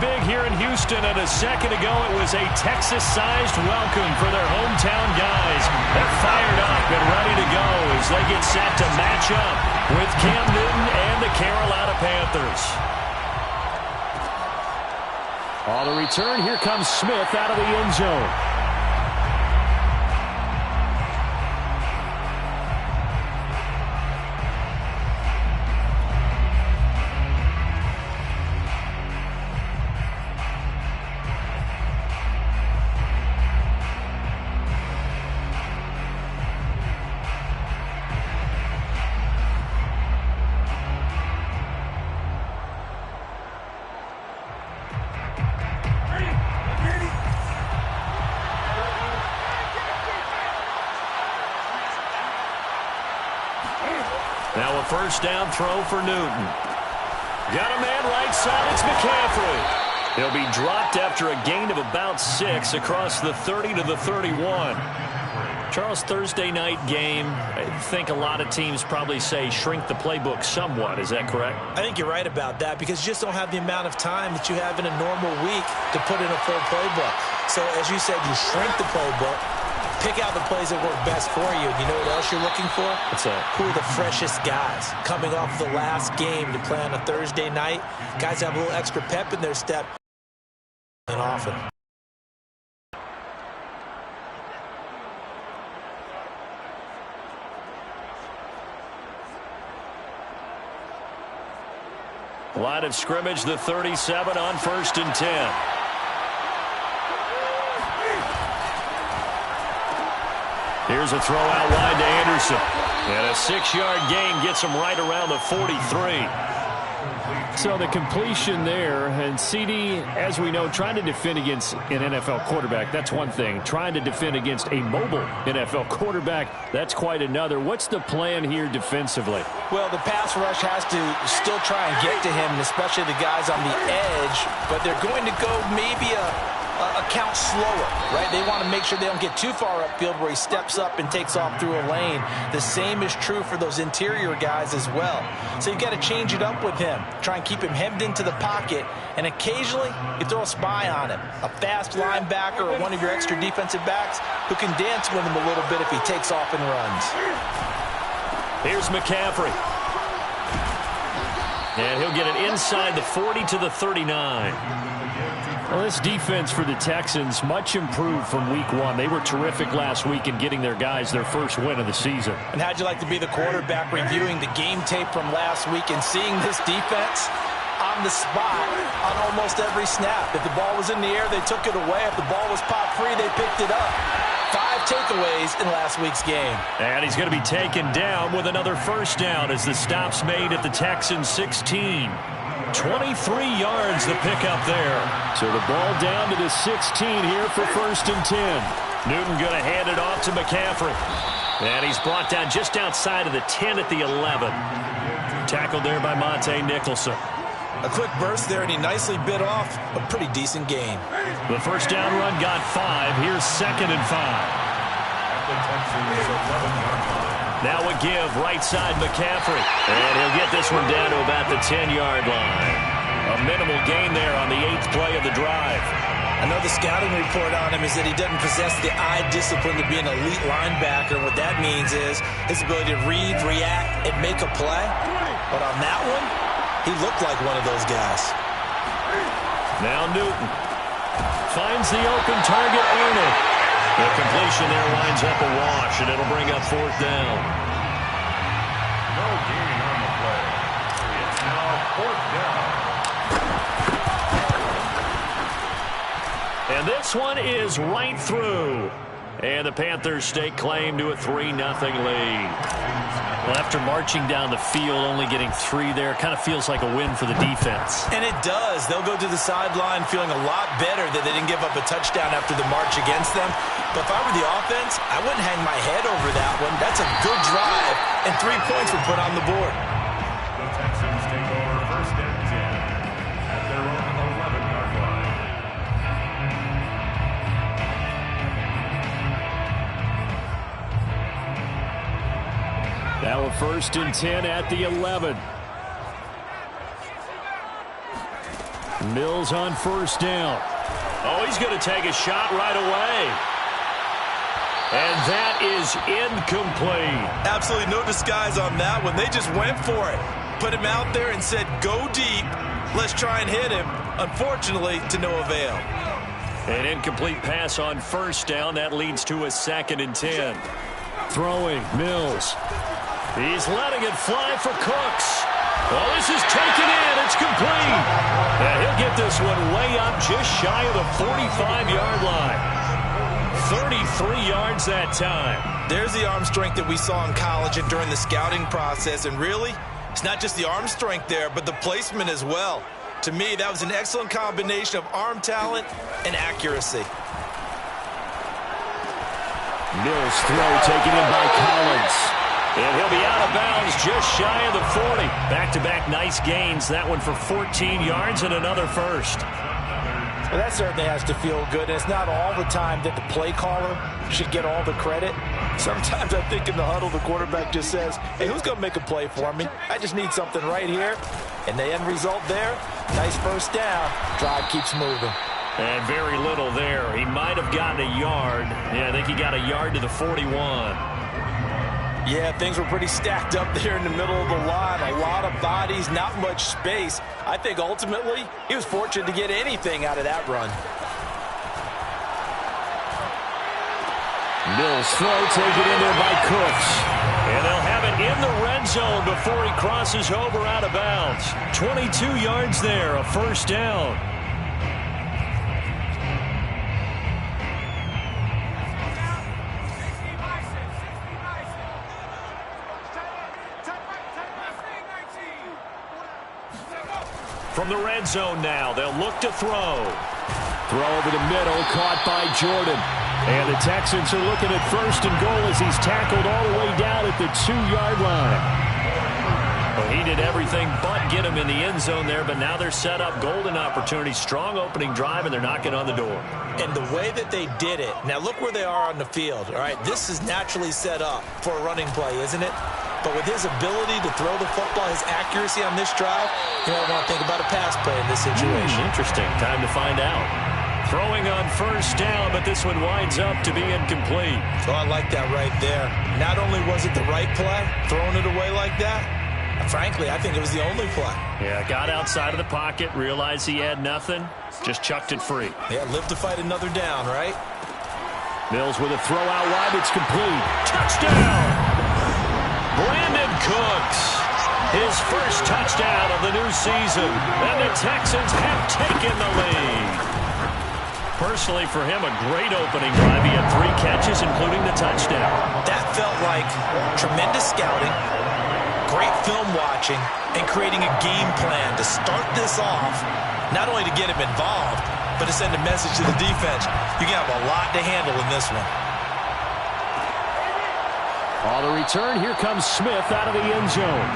big here in Houston, and a second ago it was a Texas-sized welcome for their hometown guys. They're fired up and ready to go as they get set to match up with Cam Newton and the Carolina Panthers. On the return, here comes Smith out of the end zone. Now a first down throw for Newton. Got a man right side. It's McCaffrey. He'll be dropped after a gain of about 6 across the 30 to the 31. Charles, Thursday night game, I think a lot of teams probably say shrink the playbook somewhat. Is that correct? I think you're right about that because you just don't have the amount of time that you have in a normal week to put in a full playbook. So as you said, you shrink the playbook. Pick out the plays that work best for you. You know what else you're looking for? What's that? Who are the freshest guys coming off the last game to play on a Thursday night? Guys have a little extra pep in their step. And often. Line of scrimmage, the 37 on 1st and 10. Here's a throw out wide to Anderson. And a 6-yard gain gets him right around the 43. So the completion there, and CD, as we know, trying to defend against an NFL quarterback, that's one thing. Trying to defend against a mobile NFL quarterback, that's quite another. What's the plan here defensively? Well, the pass rush has to still try and get to him, especially the guys on the edge, but they're going to go maybe a count slower, right? They want to make sure they don't get too far upfield where he steps up and takes off through a lane. The same is true for those interior guys as well. So you've got to change it up with him. Try and keep him hemmed into the pocket, and occasionally you throw a spy on him. A fast linebacker or one of your extra defensive backs who can dance with him a little bit if he takes off and runs. Here's McCaffrey. And he'll get it inside the 40 to the 39. Well, this defense for the Texans, much improved from week 1. They were terrific last week in getting their guys their first win of the season. And how'd you like to be the quarterback reviewing the game tape from last week and seeing this defense on the spot on almost every snap? If the ball was in the air, they took it away. If the ball was pop free, they picked it up. 5 takeaways in last week's game. And he's going to be taken down with another first down as the stop's made at the Texans 16. 23 yards the pickup there. So the ball down to the 16 here for 1st and 10. Newton going to hand it off to McCaffrey. And he's brought down just outside of the 10 at the 11. Tackled there by Monte Nicholson. A quick burst there, and he nicely bit off a pretty decent gain. The first down run got 5. Here's 2nd and 5. Now a give, right side McCaffrey. And he'll get this one down to about the 10-yard line. A minimal gain there on the 8th play of the drive. I know the scouting report on him is that he doesn't possess the eye discipline to be an elite linebacker. What that means is his ability to read, react, and make a play. But on that one, he looked like one of those guys. Now Newton finds the open target, Arnold. The completion there winds up a wash, and it'll bring up 4th down. No gain on the play. It's now 4th down. And this one is right through. And the Panthers stake claim to a 3-0 lead. Well, after marching down the field, only getting 3 there, kind of feels like a win for the defense. And it does. They'll go to the sideline feeling a lot better that they didn't give up a touchdown after the march against them. But if I were the offense, I wouldn't hang my head over that one. That's a good drive, and 3 points were put on the board. The Texans take over 1st and 10 at their own 11-yard line. Now a 1st and 10 at the 11. Mills on first down. Oh, he's going to take a shot right away. And that is incomplete. Absolutely no disguise on that one. They just went for it. Put him out there and said, go deep. Let's try and hit him. Unfortunately, to no avail. An incomplete pass on first down. That leads to a 2nd and 10. Throwing, Mills. He's letting it fly for Cooks. Oh, this is taken in. It's complete. And he'll get this one way up just shy of the 45-yard line. 33 yards that time. There's the arm strength that we saw in college and during the scouting process. And really, it's not just the arm strength there, but the placement as well. To me, that was an excellent combination of arm talent and accuracy. Mills throw taken in by Collins. And he'll be out of bounds just shy of the 40. Back-to-back nice gains. That one for 14 yards and another first. Well, that certainly has to feel good. And it's not all the time that the play caller should get all the credit. Sometimes I think in the huddle, the quarterback just says, hey, who's going to make a play for me? I just need something right here. And the end result there, nice first down. Drive keeps moving. And very little there. He might have gotten a yard. Yeah, I think he got a yard to the 41. Yeah, things were pretty stacked up there in the middle of the line. A lot of bodies, not much space. I think ultimately he was fortunate to get anything out of that run. Mills throw taken in there by Cooks. And they'll have it in the red zone before he crosses over out of bounds. 22 yards there, a first down. From the red zone now, they'll look to throw. Throw over the middle, caught by Jordan. And the Texans are looking at first and goal as he's tackled all the way down at the 2-yard line. Well, he did everything but get him in the end zone there, but now they're set up golden opportunity. Strong opening drive, and they're knocking on the door. And the way that they did it, now look where they are on the field. All right, this is naturally set up for a running play, isn't it? But with his ability to throw the football, his accuracy on this drive, you might want to think about a pass play in this situation. Interesting. Time to find out. Throwing on first down, but this one winds up to be incomplete. So I like that right there. Not only was it the right play, throwing it away like that, frankly, I think it was the only play. Yeah, got outside of the pocket, realized he had nothing, just chucked it free. Yeah, live to fight another down, right? Mills with a throw out wide, it's complete. Touchdown! Brandon Cooks, his first touchdown of the new season, and the Texans have taken the lead. Personally, for him, a great opening drive. He had 3 catches, including the touchdown. That felt like tremendous scouting, great film watching, and creating a game plan to start this off, not only to get him involved, but to send a message to the defense. You can have a lot to handle in this one. On the return, here comes Smith out of the end zone.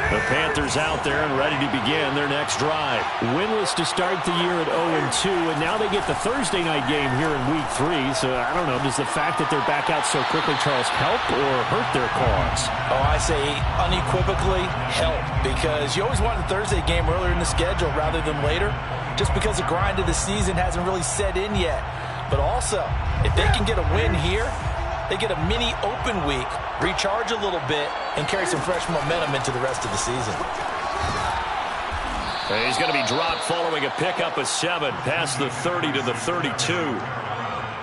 The Panthers out there and ready to begin their next drive. Winless to start the year at 0-2, and now they get the Thursday night game here in Week 3. So, I don't know, does the fact that they're back out so quickly, Charles, help or hurt their cause? Oh, I say unequivocally help, because you always want a Thursday game earlier in the schedule rather than later, just because the grind of the season hasn't really set in yet. But also, if they can get a win here, they get a mini open week, recharge a little bit, and carry some fresh momentum into the rest of the season. He's going to be dropped following a pickup of 7 past the 30 to the 32.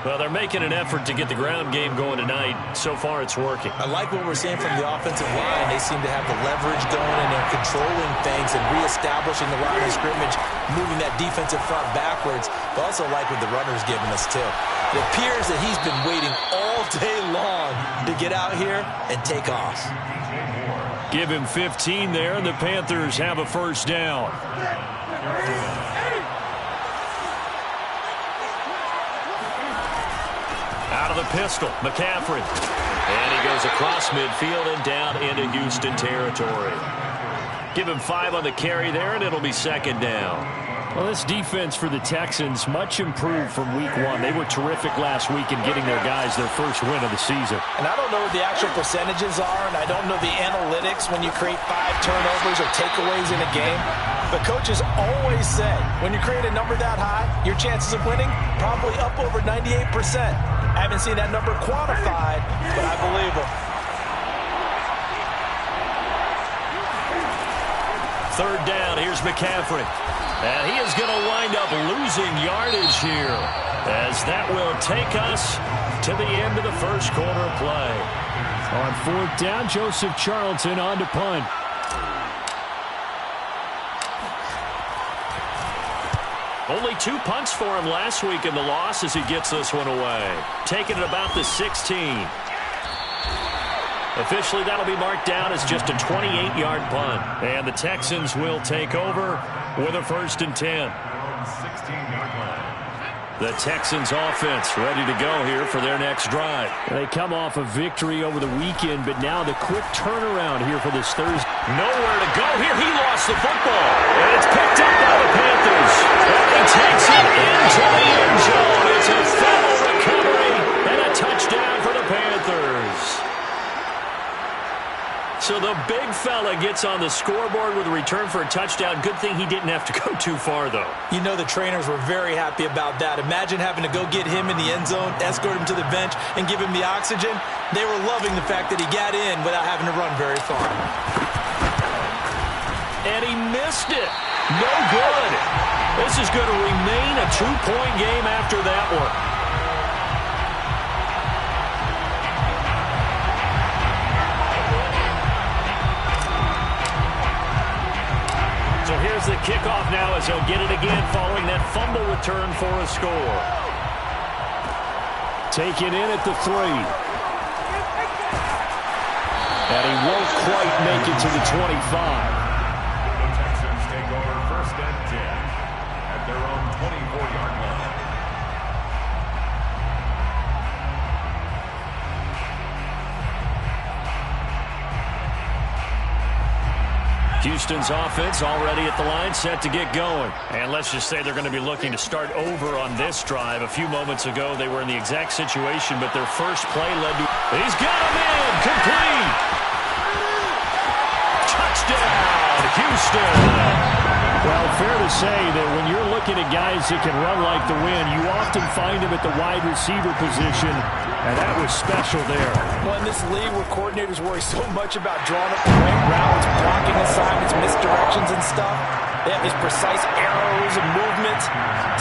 Well, they're making an effort to get the ground game going tonight. So far, it's working. I like what we're seeing from the offensive line. They seem to have the leverage going, and they're controlling things and reestablishing the line of scrimmage, moving that defensive front backwards. But also like what the runner's giving us, too. It appears that he's been waiting all day long to get out here and take off. Give him 15 there, and the Panthers have a first down. Out of the pistol, McCaffrey. And he goes across midfield and down into Houston territory. Give him 5 on the carry there, and it'll be second down. Well, this defense for the Texans, much improved from week 1. They were terrific last week in getting their guys their first win of the season. And I don't know what the actual percentages are, and I don't know the analytics when you create 5 turnovers or takeaways in a game. But coaches always say, when you create a number that high, your chances of winning probably up over 98%. I haven't seen that number quantified, but I believe them. Third down, here's McCaffrey. And he is going to wind up losing yardage here, as that will take us to the end of the first quarter play. On 4th down, Joseph Charlton on to punt. Only 2 punts for him last week in the loss as he gets this one away. Taking it about the 16. Officially, that'll be marked down as just a 28-yard punt. And the Texans will take over with a 1st and 10. 16-yard line. The Texans offense ready to go here for their next drive. They come off a victory over the weekend, but now the quick turnaround here for this Thursday. Nowhere to go here. He lost the football. And it's picked up by the Panthers. And he takes it into the end zone. It's a fumble recovery and a touchdown for the Panthers. So the big fella gets on the scoreboard with a return for a touchdown. Good thing he didn't have to go too far, though. You know the trainers were very happy about that. Imagine having to go get him in the end zone, escort him to the bench, and give him the oxygen. They were loving the fact that he got in without having to run very far. And he missed it. No good. This is going to remain a 2-point game after that one. So here's the kickoff now as he'll get it again following that fumble return for a score. Taken in at the 3. And he won't quite make it to the 25. The Texans take over 1st and 10 at their own 24-yard line. Houston's offense already at the line, set to get going. And let's just say they're going to be looking to start over on this drive. A few moments ago, they were in the exact situation, but their first play led to... He's got him in! Complete! Touchdown, Houston! Well, fair to say that when you're looking at guys that can run like the wind, you often find them at the wide receiver position, and that was special there. Well, in this league where coordinators worry so much about drawing up the right routes, blocking assignments, misdirections and stuff, they have these precise arrows and movements.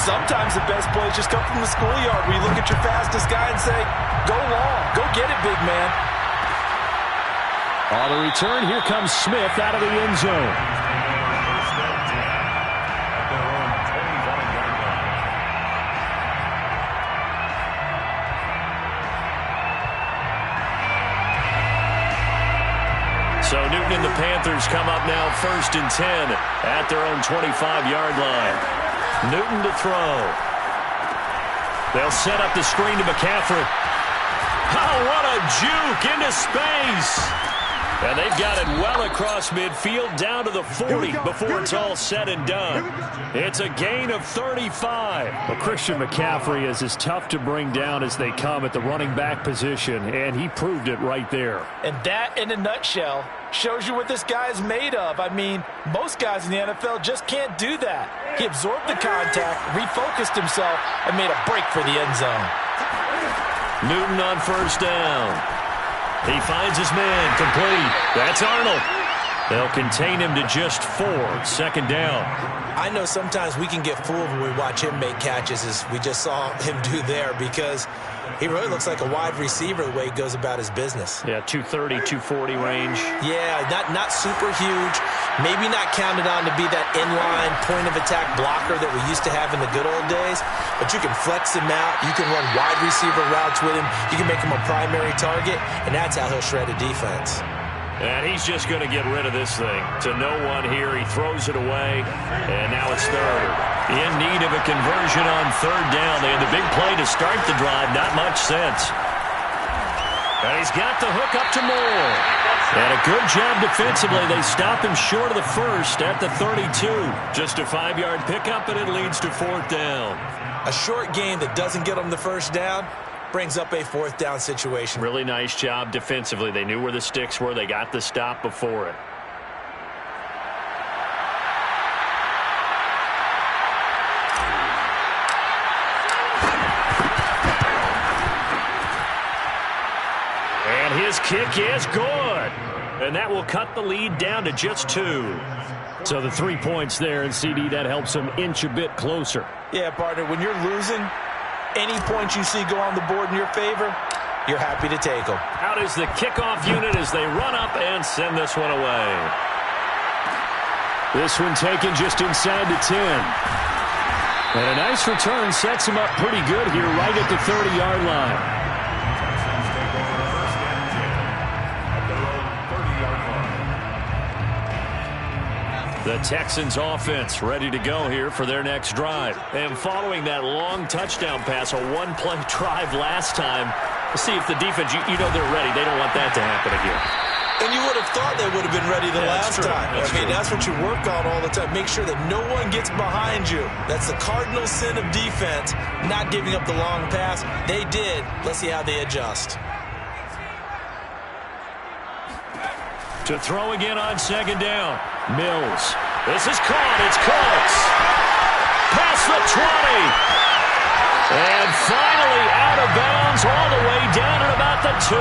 Sometimes the best plays just come from the schoolyard where you look at your fastest guy and say, go long, go get it, big man. On the return, here comes Smith out of the end zone. So Newton and the Panthers come up now 1st and 10 at their own 25-yard line. Newton to throw. They'll set up the screen to McCaffrey. Oh, what a juke into space. And they've got it well across midfield down to the 40 before it's all said and done. It's a gain of 35. Well, Christian McCaffrey is as tough to bring down as they come at the running back position, and he proved it right there. And that, in a nutshell, shows you what this guy is made of. I mean, most guys in the NFL just can't do that. He absorbed the contact, refocused himself, and made a break for the end zone. Newton on 1st down. He finds his man, complete. That's Arnold. They'll contain him to just 4, 2nd down. I know sometimes we can get fooled when we watch him make catches, as we just saw him do there, because he really looks like a wide receiver the way he goes about his business. Yeah, 230, 240 range. Yeah, not super huge. Maybe not counted on to be that inline point-of-attack blocker that we used to have in the good old days, but you can flex him out. You can run wide receiver routes with him. You can make him a primary target, and that's how he'll shred a defense. And he's just going to get rid of this thing. To no one here. He throws it away, and now it's 3rd. In need of a conversion on 3rd down. They had the big play to start the drive. Not much sense. And he's got the hook up to Moore. And a good job defensively. They stop him short of the first at the 32. Just a 5-yard pickup, and it leads to 4th down. A short gain that doesn't get them the first down brings up a 4th down situation. Really nice job defensively. They knew where the sticks were. They got the stop before it. And his kick is good. And that will cut the lead down to just 2. So the 3 points there, and CD, that helps him inch a bit closer. Yeah, partner, when you're losing, any points you see go on the board in your favor, you're happy to take them. Out is the kickoff unit as they run up and send this one away. This one taken just inside the 10. And a nice return sets him up pretty good here right at the 30-yard line. The Texans offense ready to go here for their next drive. And following that long touchdown pass, a one-play drive last time, let's see if the defense, you know they're ready. They don't want that to happen again. And you would have thought they would have been ready the last time. I mean, that's what you work on all the time. Make sure that no one gets behind you. That's the cardinal sin of defense, not giving up the long pass. They did. Let's see how they adjust. To throw again on 2nd down. Mills. This is caught. It's Cooks. Past the 20. And finally out of bounds all the way down at about the 2.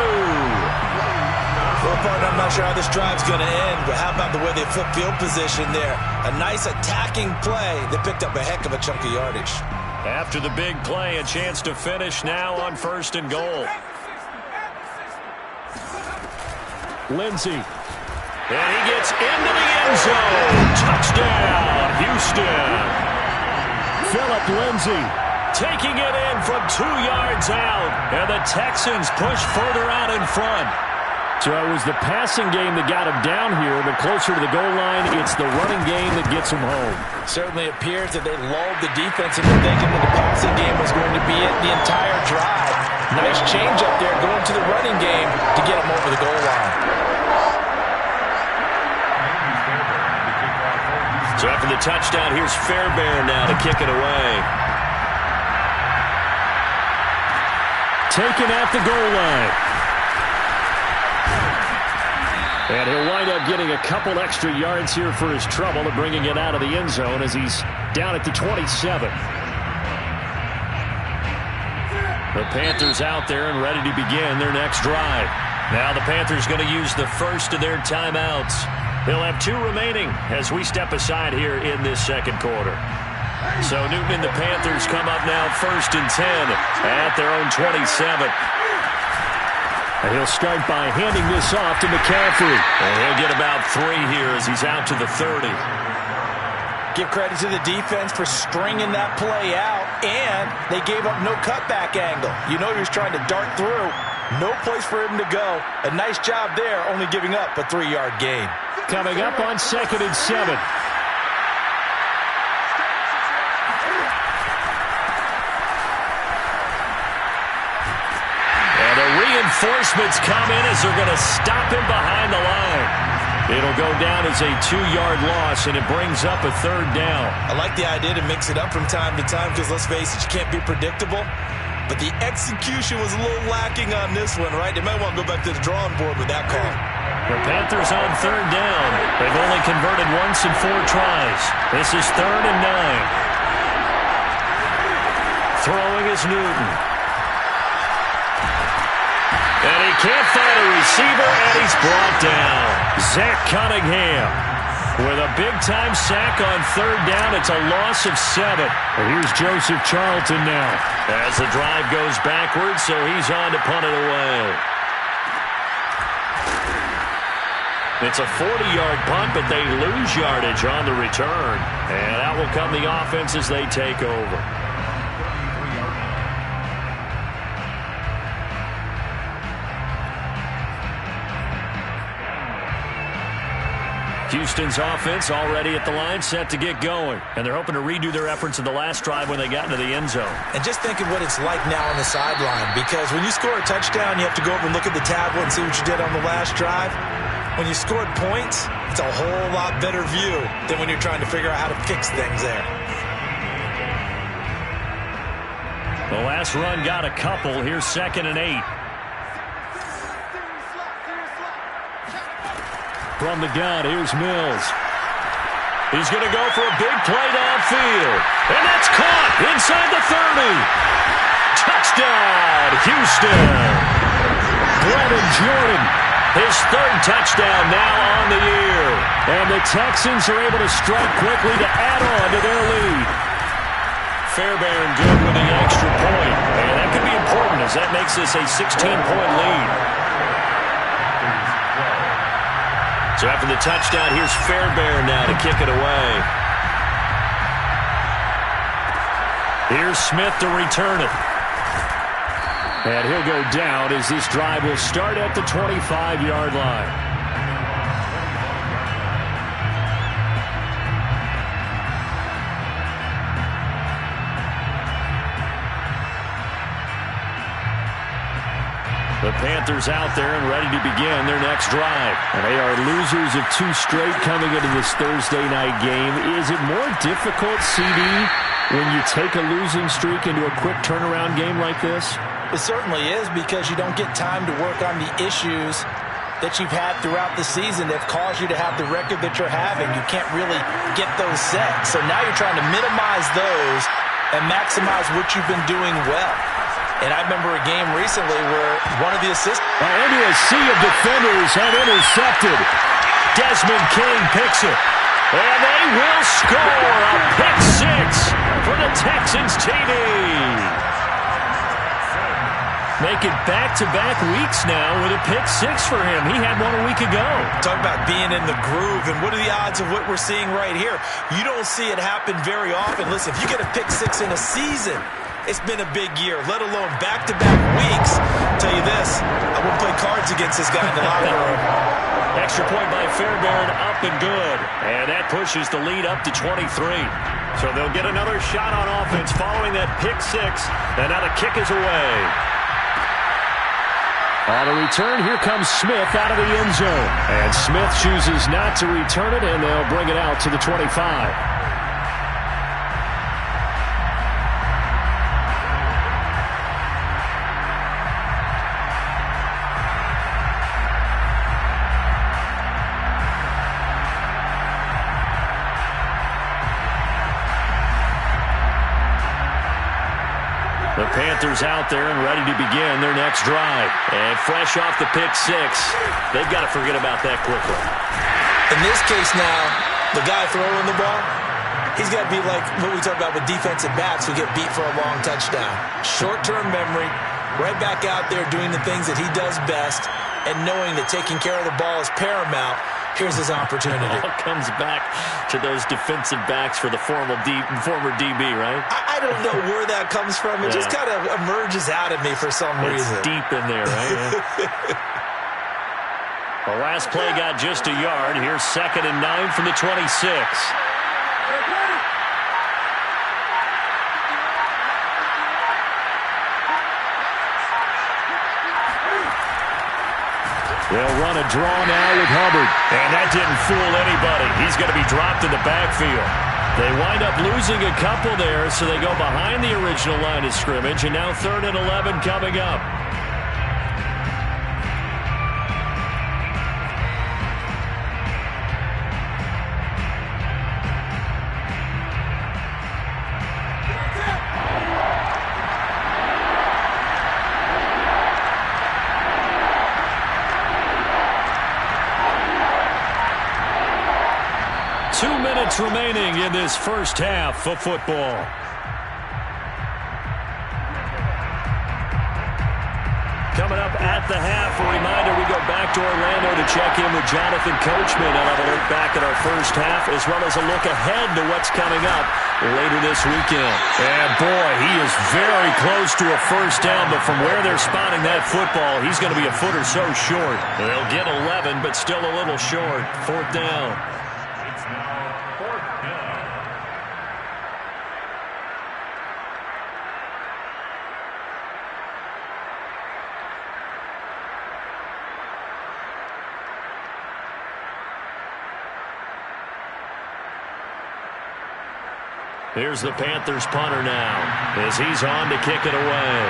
Well, partner, I'm not sure how this drive's going to end, but how about the way they flip field position there? A nice attacking play that picked up a heck of a chunk of yardage. After the big play, a chance to finish now on 1st and goal. Lindsey. And he gets into the end zone. Touchdown, Houston. Phillip Lindsey taking it in from 2 yards out. And the Texans push further out in front. So it was the passing game that got him down here, but closer to the goal line, it's the running game that gets him home. Certainly appears that they lulled the defense into thinking that the passing game was going to be it the entire drive. Nice change up there going to the running game to get him over the goal line. So after the touchdown, here's Fairbairn now to kick it away. Taken at the goal line. And he'll wind up getting a couple extra yards here for his trouble and bringing it out of the end zone as he's down at the 27. The Panthers out there and ready to begin their next drive. Now the Panthers going to use the first of their timeouts. They'll have 2 remaining as we step aside here in this 2nd quarter. So Newton and the Panthers come up now 1st and 10 at their own 27. And he'll start by handing this off to McCaffrey. And he'll get about 3 here as he's out to the 30. Give credit to the defense for stringing that play out, and they gave up no cutback angle. You know he was trying to dart through. No place for him to go. A nice job there, only giving up a 3-yard gain. Coming up on 2nd and 7. And the reinforcements come in as they're going to stop him behind the line. It'll go down as a 2-yard loss, and it brings up a 3rd down. I like the idea to mix it up from time to time because, let's face it, you can't be predictable. But the execution was a little lacking on this one, right? They might want to go back to the drawing board with that call. The Panthers on 3rd down. They've only converted once in 4 tries. This is 3rd and 9. Throwing is Newton. And he can't find a receiver, and he's brought down. Zach Cunningham with a big-time sack on 3rd down. It's a loss of 7. And here's Joseph Charlton now. As the drive goes backwards, so he's on to punt it away. It's a 40-yard punt, but they lose yardage on the return. And out will come the offense as they take over. Houston's offense already at the line, set to get going. And they're hoping to redo their efforts in the last drive when they got into the end zone. And just think of what it's like now on the sideline, because when you score a touchdown, you have to go over and look at the tablet and see what you did on the last drive. When you scored points, it's a whole lot better view than when you're trying to figure out how to fix things there. The last run got a couple. Here's 2nd and 8. From the gun, here's Mills. He's going to go for a big play downfield. And that's caught inside the 30. Touchdown, Houston. Brevin Jordan, his 3rd touchdown now on the year. And the Texans are able to strike quickly to add on to their lead. Fairbairn good with the extra point. And that could be important as that makes this a 16-point lead. So after the touchdown, here's Fairbairn now to kick it away. Here's Smith to return it. And he'll go down as this drive will start at the 25-yard line. The Panthers out there and ready to begin their next drive. And they are losers of 2 straight coming into this Thursday night game. Is it more difficult, CD, when you take a losing streak into a quick turnaround game like this? It certainly is, because you don't get time to work on the issues that you've had throughout the season that have caused you to have the record that you're having. You can't really get those set. So now you're trying to minimize those and maximize what you've been doing well. And I remember a game recently where one of the assistants... Into a sea of defenders have intercepted. Desmond King picks it. And they will score a pick 6 for the Texans TD. Make it back-to-back weeks now with a pick 6 for him. He had one a week ago. Talk about being in the groove, and what are the odds of what we're seeing right here? You don't see it happen very often. Listen, if you get a pick 6 in a season, it's been a big year, let alone back-to-back weeks. Tell you this, I wouldn't play cards against this guy in the locker room. Extra point by Fairbairn, up and good. And that pushes the lead up to 23. So they'll get another shot on offense following that pick 6. And now the kick is away. On a return, here comes Smith out of the end zone. And Smith chooses not to return it, and they'll bring it out to the 25. The Panthers out there and ready to begin their next drive. And fresh off the pick 6, they've got to forget about that quickly. In this case now, the guy throwing the ball, he's got to be like what we talk about with defensive backs who get beat for a long touchdown. Short-term memory, right back out there doing the things that he does best, and knowing that taking care of the ball is paramount. Here's his opportunity. It all comes back to those defensive backs for the former DB, right? I don't know where that comes from. It just kind of emerges out of me for some reason. It's deep in there, right? The last play got just a yard. Here's 2nd and 9 from the 26. They'll run a draw now with Hubbard. And that didn't fool anybody. He's going to be dropped in the backfield. They wind up losing a couple there, so they go behind the original line of scrimmage, and now 3rd and 11 coming up. Remaining in this first half of football. Coming up at the half, a reminder, we go back to Orlando to check in with Jonathan Coachman. I'll have a look back at our first half as well as a look ahead to what's coming up later this weekend. And boy, he is very close to a first down, but from where they're spotting that football, he's going to be a foot or so short. They'll get 11, but still a little short. 4th down. Here's the Panthers punter now as he's on to kick it away.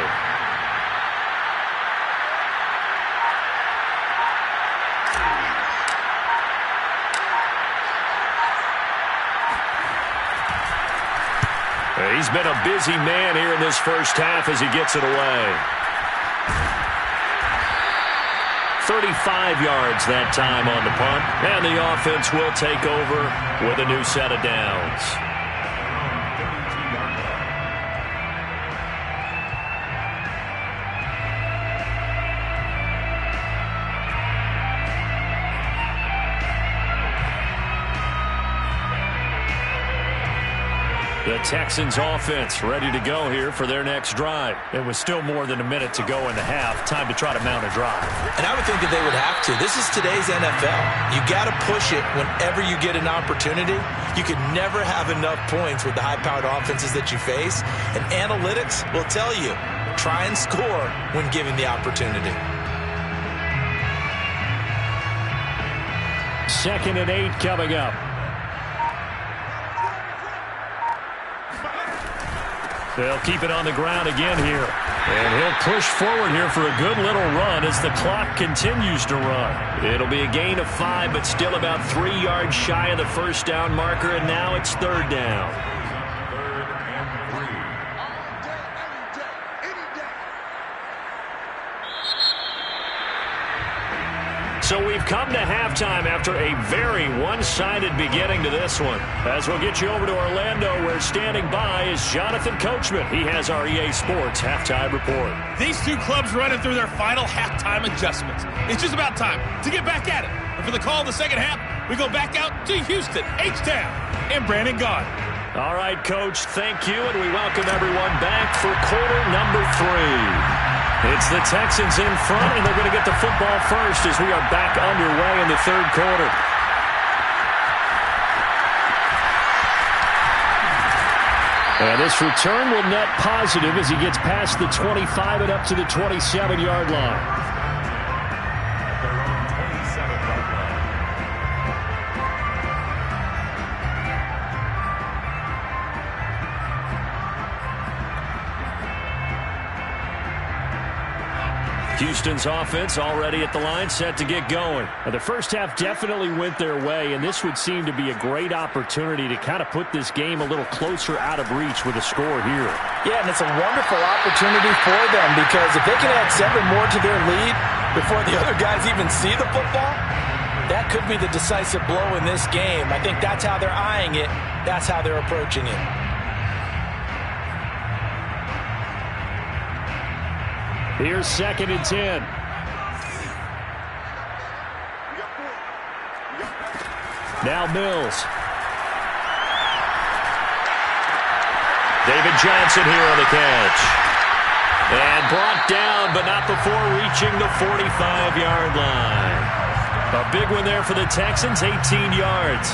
He's been a busy man here in this first half as he gets it away. 35 yards that time on the punt, and the offense will take over with a new set of downs. The Texans offense ready to go here for their next drive. It was still more than a minute to go in the half. Time to try to mount a drive. And I would think that they would have to. This is today's NFL. You got to push it whenever you get an opportunity. You can never have enough points with the high-powered offenses that you face. And analytics will tell you, try and score when given the opportunity. 2nd and 8 coming up. They'll keep it on the ground again here. And he'll push forward here for a good little run as the clock continues to run. It'll be a gain of 5, but still about 3 yards shy of the first down marker, and now it's 3rd down. 3rd and 3. So we've come to halftime after a very one-sided beginning to this one. As we'll get you over to Orlando, where standing by is Jonathan Coachman. He has our EA Sports halftime report. These two clubs running through their final halftime adjustments. It's just about time to get back at it. And for the call of the second half, we go back out to Houston, H-Town, and Brandon Gaudin. All right, Coach, thank you, and we welcome everyone back for quarter number 3. It's the Texans in front, and they're going to get the football first as we are back underway in the 3rd quarter. And this return will net positive as he gets past the 25 and up to the 27-yard line. At their own 27-yard line. Houston's offense already at the line, set to get going. The first half definitely went their way, and this would seem to be a great opportunity to kind of put this game a little closer out of reach with a score here. Yeah, and it's a wonderful opportunity for them because if they can add 7 more to their lead before the other guys even see the football, that could be the decisive blow in this game. I think that's how they're eyeing it. That's how they're approaching it. Here's 2nd and 10. Now Mills. David Johnson here on the catch. And brought down, but not before reaching the 45-yard line. A big one there for the Texans, 18 yards.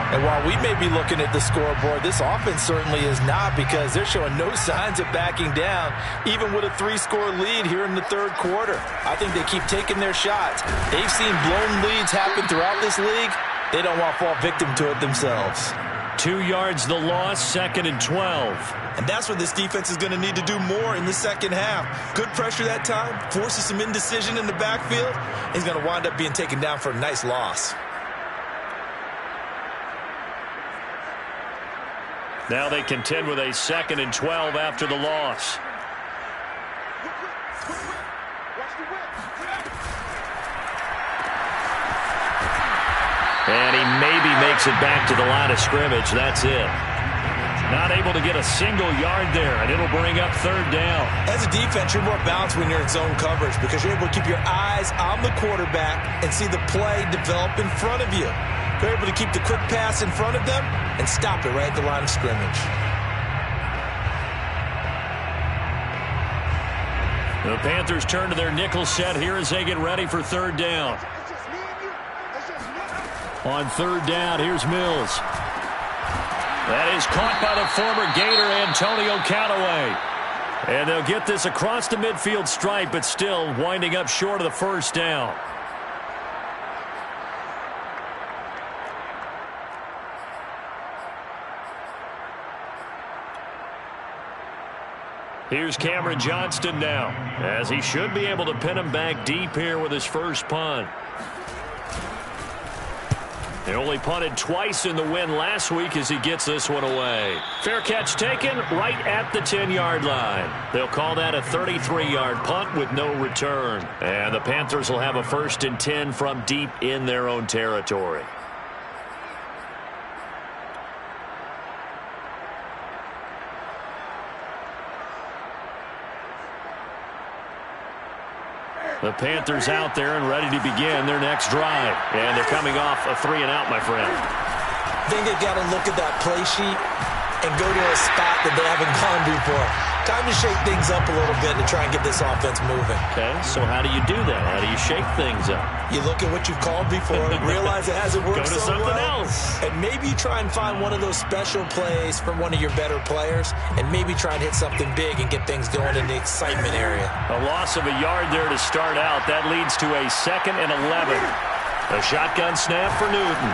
And while we may be looking at the scoreboard, this offense certainly is not because they're showing no signs of backing down, even with a 3-score lead here in the 3rd quarter. I think they keep taking their shots. They've seen blown leads happen throughout this league. They don't want to fall victim to it themselves. 2 yards the loss, 2nd and 12. And that's where this defense is going to need to do more in the second half. Good pressure that time, forces some indecision in the backfield. He's going to wind up being taken down for a nice loss. Now they contend with a 2nd and 12 after the loss. And he maybe makes it back to the line of scrimmage. That's it. Not able to get a single yard there, and it'll bring up 3rd down. As a defense, you're more balanced when you're in zone coverage because you're able to keep your eyes on the quarterback and see the play develop in front of you. They're able to keep the quick pass in front of them and stop it right at the line of scrimmage. The Panthers turn to their nickel set here as they get ready for 3rd down. On 3rd down, here's Mills. That is caught by the former Gator, Antonio Callaway. And they'll get this across the midfield stripe, but still winding up short of the 1st down. Here's Cameron Johnston now, as he should be able to pin him back deep here with his first punt. He only punted twice in the win last week as he gets this one away. Fair catch taken right at the 10-yard line. They'll call that a 33-yard punt with no return. And the Panthers will have a 1st and 10 from deep in their own territory. The Panthers out there and ready to begin their next drive. And they're coming off a 3-and-out, my friend. I think they've got to look at that play sheet and go to a spot that they haven't gone before. Time to shake things up a little bit to try and get this offense moving. Okay, so how do you do that? How do you shake things up? You look at what you've called before, realize it hasn't worked so well. Go to something else. And maybe try and find one of those special plays for one of your better players, and maybe try and hit something big and get things going in the excitement area. A loss of a yard there to start out. That leads to a 2nd and 11. A shotgun snap for Newton.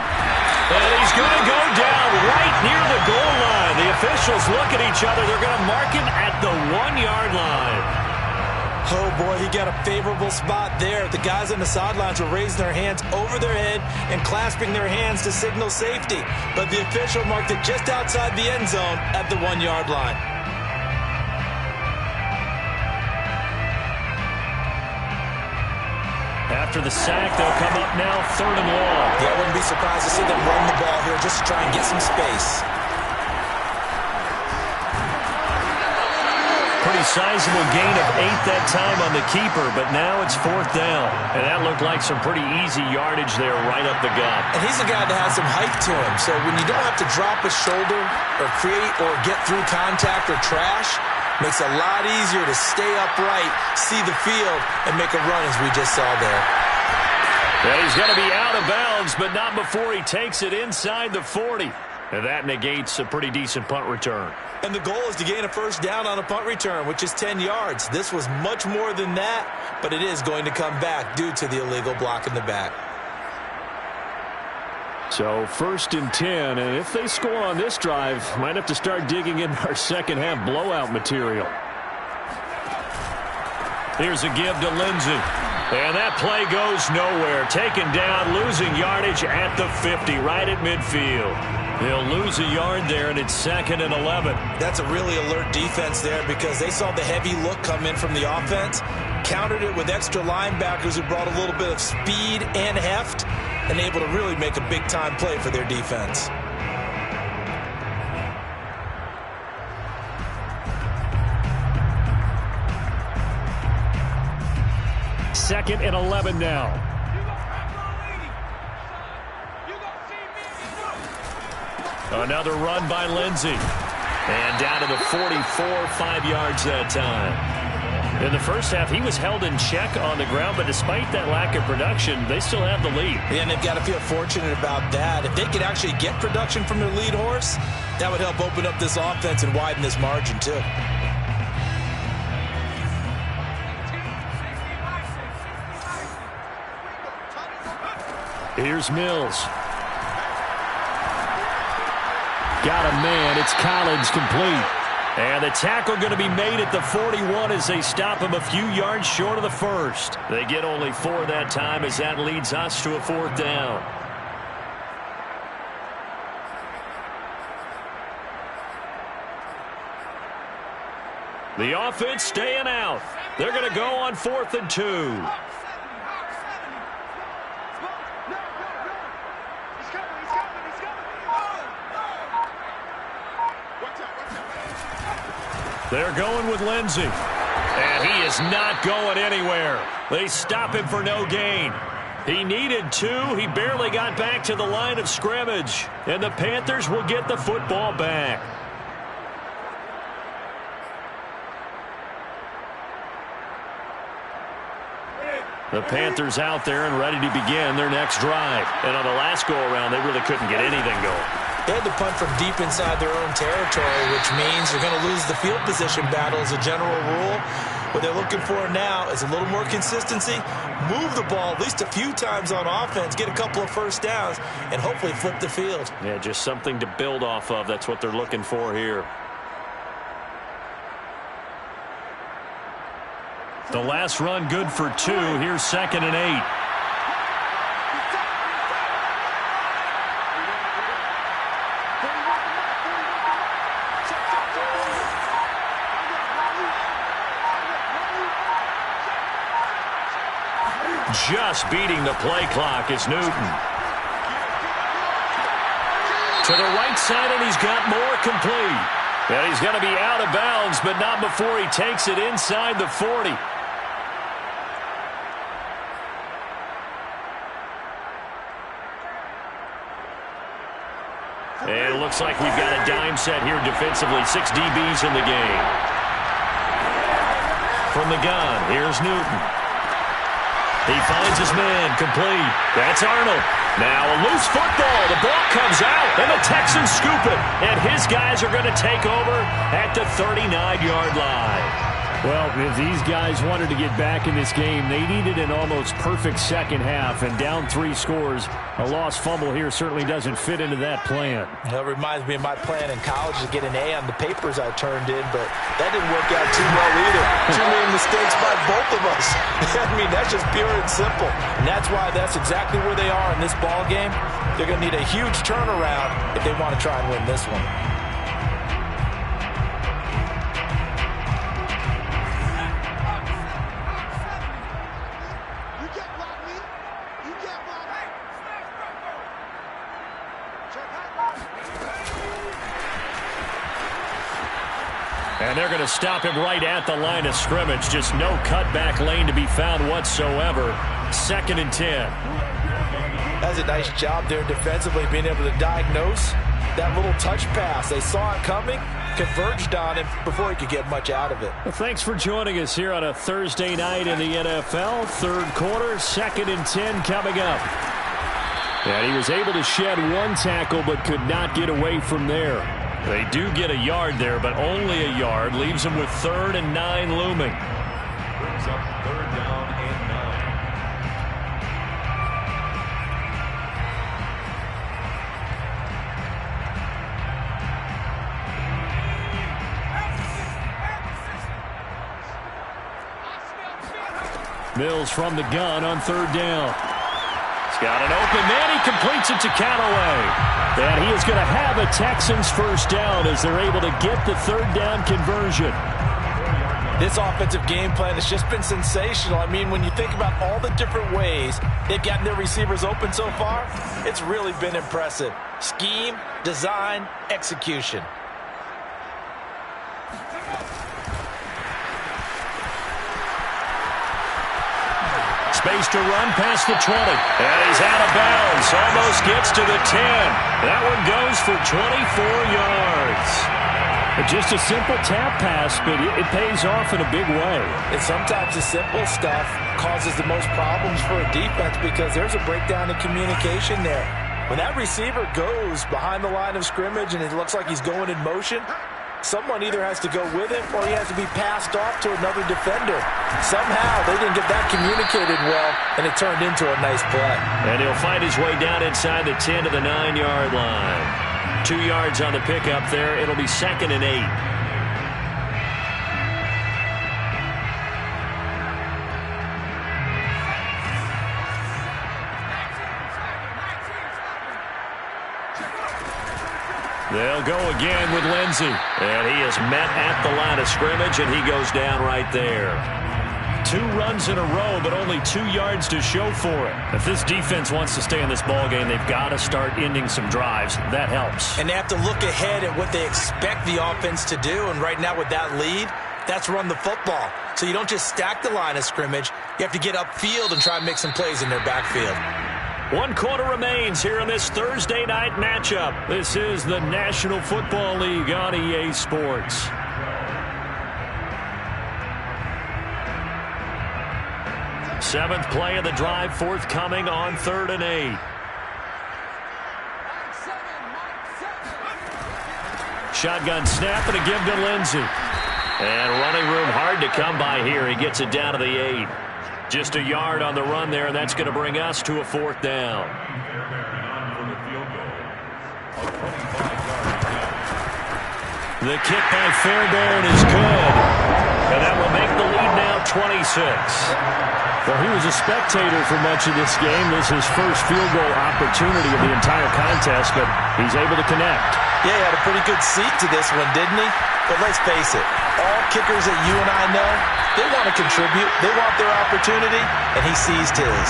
And he's going to go down right near the goal line. The officials look at each other. They're going to mark him at the 1-yard line. Oh, boy, he got a favorable spot there. The guys on the sidelines were raising their hands over their head and clasping their hands to signal safety. But the official marked it just outside the end zone at the 1-yard line. After the sack, they'll come up now 3rd and long. Yeah, I wouldn't be surprised to see them run the ball here just to try and get some space. Pretty sizable gain of 8 that time on the keeper, but now it's 4th down. And that looked like some pretty easy yardage there right up the gut. And he's a guy that has some height to him, so when you don't have to drop a shoulder or create or get through contact or trash, makes it a lot easier to stay upright, see the field, and make a run as we just saw there. And he's going to be out of bounds, but not before he takes it inside the 40. And that negates a pretty decent punt return. And the goal is to gain a 1st down on a punt return, which is 10 yards. This was much more than that, but it is going to come back due to the illegal block in the back. So 1st and 10, and if they score on this drive, might have to start digging in our second-half blowout material. Here's a give to Lindsey. And that play goes nowhere. Taken down, losing yardage at the 50, right at midfield. They'll lose a yard there, and it's 2nd and 11. That's a really alert defense there because they saw the heavy look come in from the offense, countered it with extra linebackers who brought a little bit of speed and heft, and able to really make a big-time play for their defense. Second and 11 now. Another run by Lindsey. And down to the 44, 5 yards that time. In the first half, he was held in check on the ground, but despite that lack of production, they still have the lead. Yeah, and they've got to feel fortunate about that. If they could actually get production from their lead horse, that would help open up this offense and widen this margin, too. Here's Mills. Got a man. It's Collins complete. And the tackle going to be made at the 41 as they stop him a few yards short of the 1st. They get only 4 that time as that leads us to a 4th down. The offense staying out. They're going to go on 4th and 2. They're going with Lindsey. And he is not going anywhere. They stop him for no gain. He needed 2. He barely got back to the line of scrimmage. And the Panthers will get the football back. The Panthers out there and ready to begin their next drive. And on the last go-around, they really couldn't get anything going. They had to punt from deep inside their own territory, which means they're going to lose the field position battle as a general rule. What they're looking for now is a little more consistency, move the ball at least a few times on offense, get a couple of 1st downs, and hopefully flip the field. Yeah, just something to build off of. That's what they're looking for here. The last run good for 2. Here's 2nd and 8. Just beating the play clock is Newton. To the right side, and he's got more complete. And he's going to be out of bounds, but not before he takes it inside the 40. And it looks like we've got a dime set here defensively. 6 DBs in the game. From the gun, here's Newton. He finds his man, complete. That's Arnold. Now a loose football. The ball comes out, and the Texans scoop it. And his guys are going to take over at the 39-yard line. Well, if these guys wanted to get back in this game, they needed an almost perfect second half. And down 3 scores, a lost fumble here certainly doesn't fit into that plan. That reminds me of my plan in college to get an A on the papers I turned in, but that didn't work out too well either. Too many mistakes by both of us. I mean, that's just pure and simple. And that's why that's exactly where they are in this ball game. They're going to need a huge turnaround if they want to try and win this one. And they're going to stop him right at the line of scrimmage. Just no cutback lane to be found whatsoever. 2nd and 10. That's a nice job there defensively, being able to diagnose that little touch pass. They saw it coming, converged on him before he could get much out of it. Well, thanks for joining us here on a Thursday night in the NFL. 3rd quarter, 2nd and 10 coming up. And he was able to shed 1 tackle but could not get away from there. They do get a yard there, but only a yard. Leaves them with 3rd and 9 looming. Brings up 3rd down and 9. Mills from the gun on 3rd down. Got an open man. He completes it to Callaway. And he is going to have a Texans first down as they're able to get the 3rd down conversion. This offensive game plan has just been sensational. I mean, when you think about all the different ways they've gotten their receivers open so far, it's really been impressive. Scheme, design, execution. Space to run past the 20. And he's out of bounds. Almost gets to the 10. That one goes for 24 yards. Just a simple tap pass, but it pays off in a big way. And sometimes the simple stuff causes the most problems for a defense because there's a breakdown in communication there. When that receiver goes behind the line of scrimmage and it looks like he's going in motion, someone either has to go with him or he has to be passed off to another defender. Somehow they didn't get that communicated well, and it turned into a nice play. And he'll find his way down inside the 10 to the 9-yard line. 2 yards on the pickup there. It'll be 2nd and 8. They'll go again with Lindsey. And he is met at the line of scrimmage, and he goes down right there. 2 runs in a row, but only 2 yards to show for it. If this defense wants to stay in this ballgame, they've got to start ending some drives. That helps. And they have to look ahead at what they expect the offense to do. And right now with that lead, that's run the football. So you don't just stack the line of scrimmage. You have to get upfield and try and make some plays in their backfield. 1 quarter remains here in this Thursday night matchup. This is the National Football League on EA Sports. Seventh play of the drive forthcoming on 3rd and 8. Shotgun snap and a give to Lindsey. And running room hard to come by here. He gets it down to the 8. Just a yard on the run there, and that's going to bring us to a 4th down. The kick by Fairbairn is good. And that will make the lead now 26. Well, he was a spectator for much of this game. This is his first field goal opportunity of the entire contest, but he's able to connect. Yeah, he had a pretty good seat to this one, didn't he? But let's face it, all kickers that you and I know, they want to contribute. They want their opportunity, and he seized his.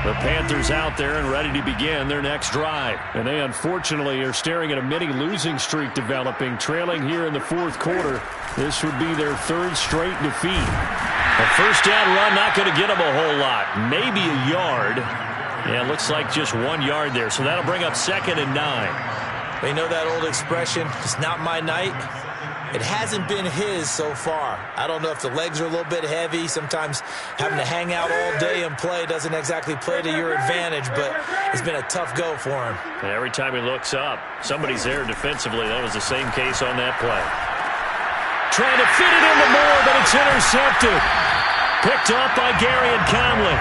The Panthers out there and ready to begin their next drive. And they unfortunately are staring at a mini losing streak developing, trailing here in the fourth quarter. This would be their third straight defeat. A first down run, not going to get them a whole lot. Maybe a yard. Yeah, it looks like just 1 yard there. So that'll bring up 2nd and 9. They know that old expression, it's not my night. It hasn't been his so far. I don't know if the legs are a little bit heavy. Sometimes having to hang out all day and play doesn't exactly play to your advantage, but it's been a tough go for him. And every time he looks up, somebody's there defensively. That was the same case on that play. Trying to fit it into Moore, but it's intercepted. Picked up by Gary and Conley.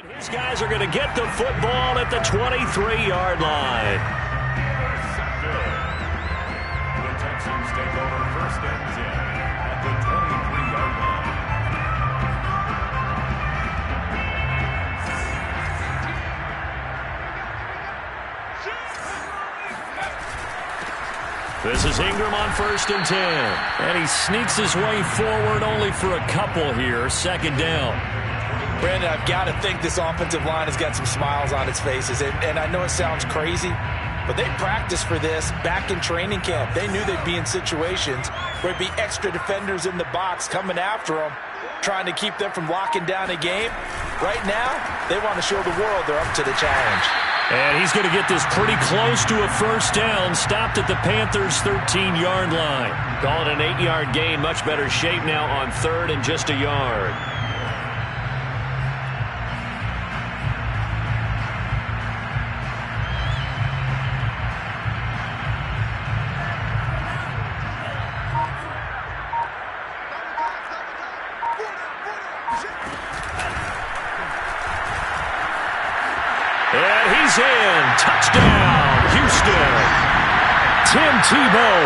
And his guys are going to get the football at the 23-yard line. The Texans take over 1st and 10 at the 23-yard line. This is Ingram on 1st and 10. And he sneaks his way forward only for a couple here. 2nd down. Brandon, I've got to think this offensive line has got some smiles on its faces. And I know it sounds crazy, but they practiced for this back in training camp. They knew they'd be in situations where there'd be extra defenders in the box coming after them, trying to keep them from locking down a game. Right now, they want to show the world they're up to the challenge. And he's going to get this pretty close to a first down, stopped at the Panthers' 13-yard line. Call it an 8-yard gain, much better shape now on 3rd and just a yard. And he's in. Touchdown, Houston. Tim Tebow,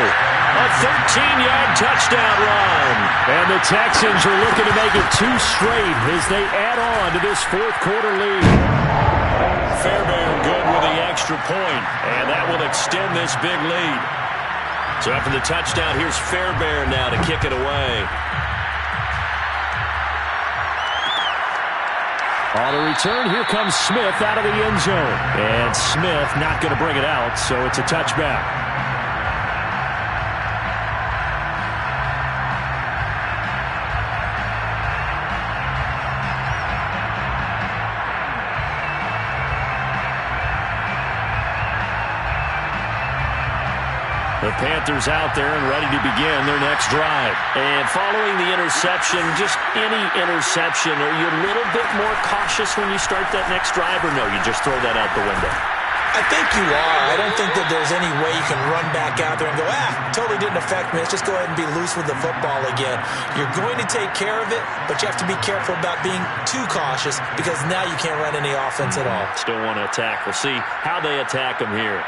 a 13-yard touchdown run. And the Texans are looking to make it 2 straight as they add on to this fourth quarter lead. Fairbairn good with the extra point, and that will extend this big lead. So after the touchdown, here's Fairbairn now to kick it away. On the return, here comes Smith out of the end zone. And Smith not going to bring it out, so it's a touchback. The Panthers out there and ready to begin their next drive. And following the interception, just any interception, are you a little bit more cautious when you start that next drive, or no, you just throw that out the window? I think you are. I don't think that there's any way you can run back out there and go, totally didn't affect me. Let's just go ahead and be loose with the football again. You're going to take care of it, but you have to be careful about being too cautious because now you can't run any offense at all. Still want to attack. We'll see how they attack them here.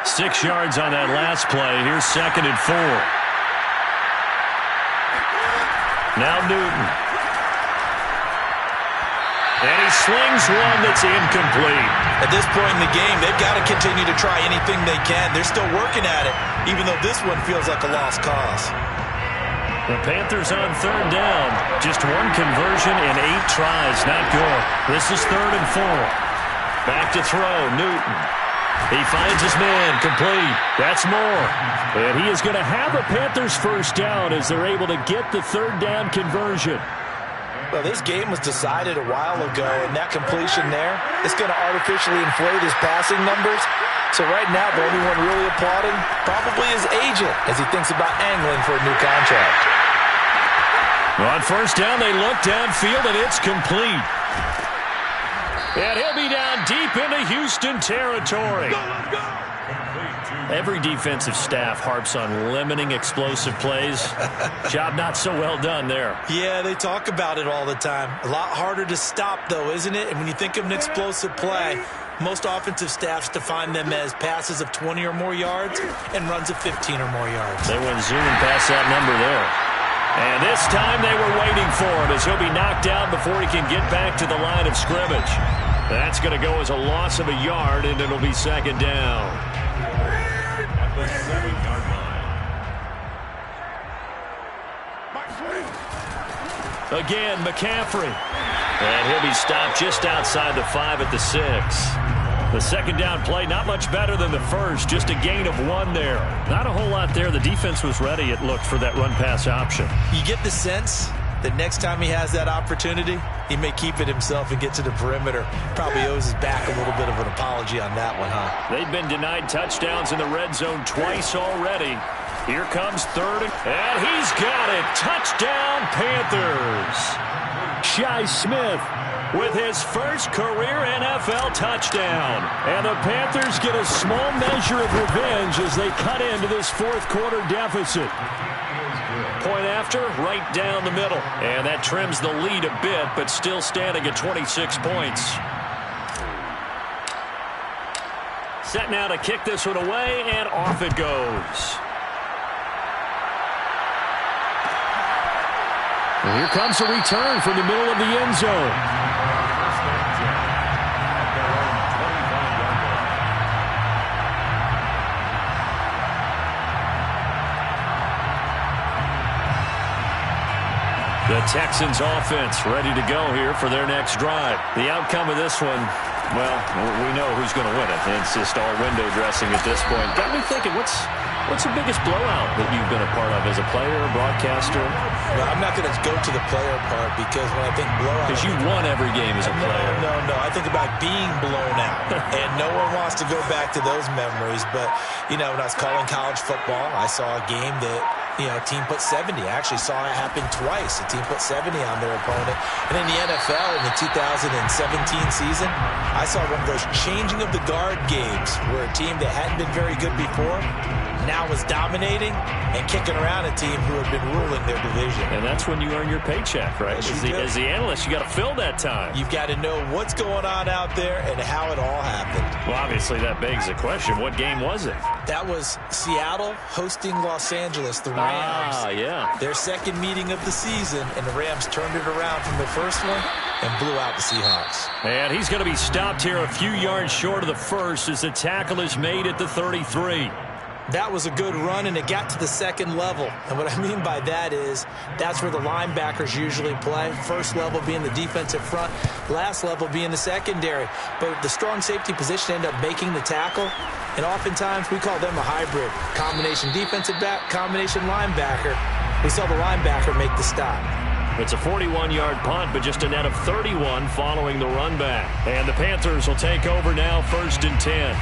6 yards on that last play. Here's 2nd and 4. Now Newton. And he slings one that's incomplete. At this point in the game, they've got to continue to try anything they can. They're still working at it, even though this one feels like a lost cause. The Panthers on third down. Just one conversion in 8 tries. Not good. This is 3rd and 4. Back to throw. Newton. He finds his man. Complete. That's Moore. And he is going to have a Panthers first down as they're able to get the 3rd down conversion. Well, this game was decided a while ago, and that completion there is going to artificially inflate his passing numbers. So right now, the only one really applauding probably his agent as he thinks about angling for a new contract. On first down, they look downfield, and it's complete. And he'll be down deep into Houston territory. Let's go. Every defensive staff harps on limiting explosive plays. Job not so well done there. Yeah, they talk about it all the time. A lot harder to stop, though, isn't it? And when you think of an explosive play, most offensive staffs define them as passes of 20 or more yards and runs of 15 or more yards. They went zooming past that number there. And this time they were waiting for him as he'll be knocked down before he can get back to the line of scrimmage. That's going to go as a loss of a yard, and it'll be 2nd down. At the 7-yard line. Again, McCaffrey. And he'll be stopped just outside the 5 at the 6. The 2nd down play, not much better than the first, just a gain of 1 there. Not a whole lot there. The defense was ready, it looked, for that run-pass option. You get the sense that next time he has that opportunity, he may keep it himself and get to the perimeter. Probably owes his back a little bit of an apology on that one, huh? They've been denied touchdowns in the red zone twice already. Here comes 3rd, and he's got it. Touchdown, Panthers. Shi Smith with his first career NFL touchdown. And the Panthers get a small measure of revenge as they cut into this 4th quarter deficit. Point after, right down the middle. And that trims the lead a bit, but still standing at 26 points. Set now to kick this one away, and off it goes. And here comes a return from the middle of the end zone. The Texans offense ready to go here for their next drive. The outcome of this one, well, we know who's going to win it. It's just all window dressing at this point. Got me thinking, what's the biggest blowout that you've been a part of as a player, broadcaster? Well, I'm not going to go to the player part because when I think blowout... Because you won every game as a player. No. I think about being blown out. And no one wants to go back to those memories. But, you know, when I was calling college football, I saw a game that, you know, a team put 70. I actually saw it happen twice. A team put 70 on their opponent. And in the NFL, in the 2017 season, I saw one of those changing of the guard games where a team that hadn't been very good before now was dominating and kicking around a team who had been ruling their division. And that's when you earn your paycheck, right? Yes, as the analyst, you got to fill that time. You've got to know what's going on out there and how it all happened. Well, obviously that begs the question, what game was it? That was Seattle hosting Los Angeles, the Rams. Ah, yeah. Their second meeting of the season, and the Rams turned it around from the first one and blew out the Seahawks. And he's going to be stopped here a few yards short of the first as the tackle is made at the 33. That was a good run, and it got to the second level. And what I mean by that is that's where the linebackers usually play. First level being the defensive front, last level being the secondary. But the strong safety position ended up making the tackle, and oftentimes we call them a hybrid. Combination defensive back, combination linebacker. We saw the linebacker make the stop. It's a 41-yard punt, but just a net of 31 following the run back. And the Panthers will take over now, 1st and 10.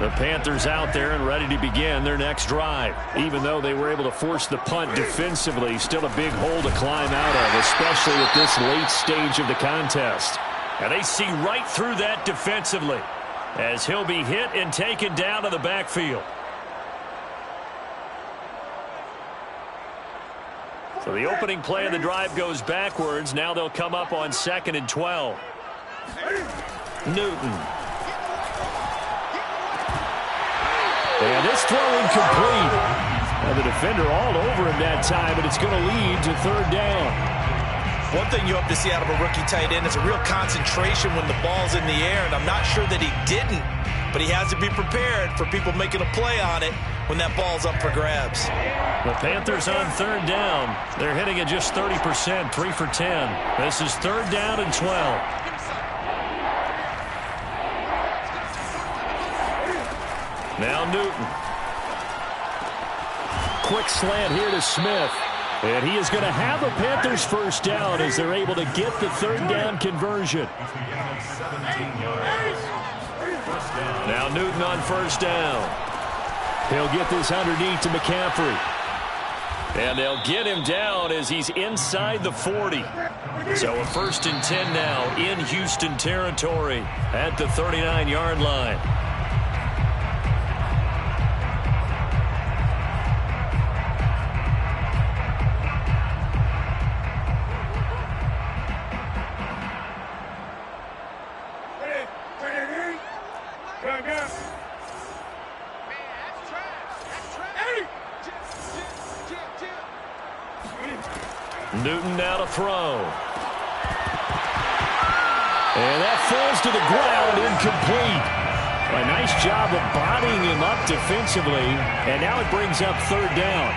The Panthers out there and ready to begin their next drive. Even though they were able to force the punt defensively, still a big hole to climb out of, especially at this late stage of the contest. And they see right through that defensively as he'll be hit and taken down to the backfield. So the opening play of the drive goes backwards. Now they'll come up on 2nd and 12. Newton. And this throw incomplete. Now the defender all over him that time, but it's going to lead to third down. One thing you hope to see out of a rookie tight end is a real concentration when the ball's in the air, and I'm not sure that he didn't, but he has to be prepared for people making a play on it when that ball's up for grabs. The Panthers on third down. They're hitting at just 30%, 3 for 10. This is third down and 12. Now Newton. Quick slant here to Smith. And he is going to have a Panthers first down as they're able to get the third down conversion. Now Newton on first down. He'll get this underneath to McCaffrey. And they'll get him down as he's inside the 40. So a 1st and 10 now in Houston territory at the 39-yard line. Newton now to throw. And that falls to the ground, incomplete. A nice job of bodying him up defensively, and now it brings up third down.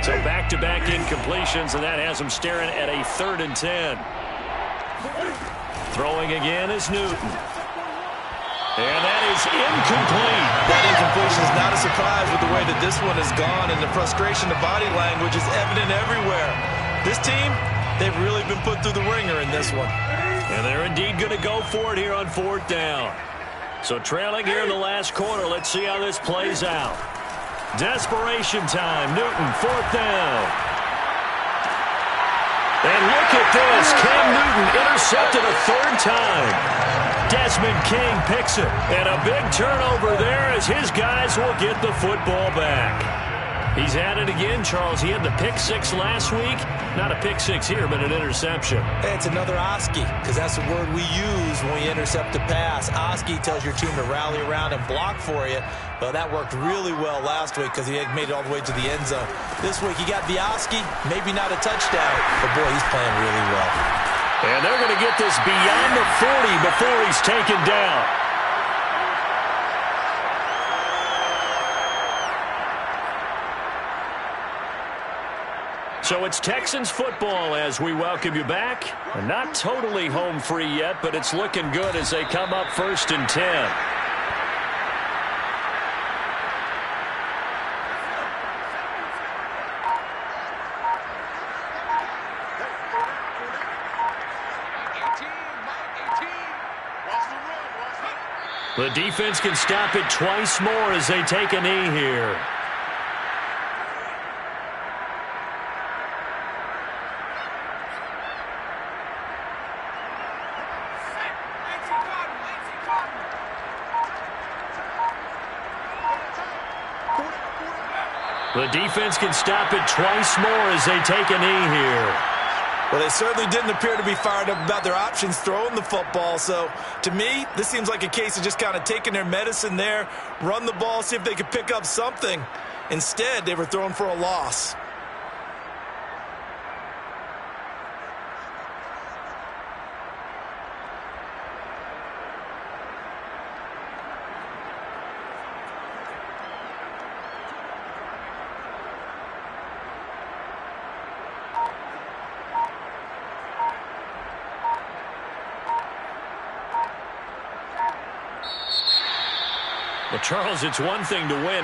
So back-to-back incompletions, and that has him staring at a 3rd and 10. Throwing again is Newton. And that is incomplete. That incompletion is not a surprise with the way that this one has gone, and the frustration, the body language is evident everywhere. This team, they've really been put through the ringer in this one. And they're indeed going to go for it here on 4th down. So trailing here in the last quarter, let's see how this plays out. Desperation time. Newton, 4th down. And look at this. Cam Newton intercepted a 3rd time. Desmond King picks it. And a big turnover there as his guys will get the football back. He's at it again, Charles. He had the pick 6 last week. Not a pick 6 here, but an interception. It's another Oski, because that's the word we use when we intercept a pass. Oski tells your team to rally around and block for you. Well, that worked really well last week because he had made it all the way to the end zone. This week he got the Oski, maybe not a touchdown, but boy, he's playing really well. And they're going to get this beyond the 40 before he's taken down. So it's Texans football as we welcome you back. Not totally home free yet, but it's looking good as they come up 1st and 10. The defense can stop it twice more as they take a knee here. The defense can stop it twice more as they take a knee here. Well, they certainly didn't appear to be fired up about their options throwing the football. So, to me, this seems like a case of just kind of taking their medicine there, run the ball, see if they could pick up something. Instead, they were throwing for a loss. Well, Charles, it's one thing to win.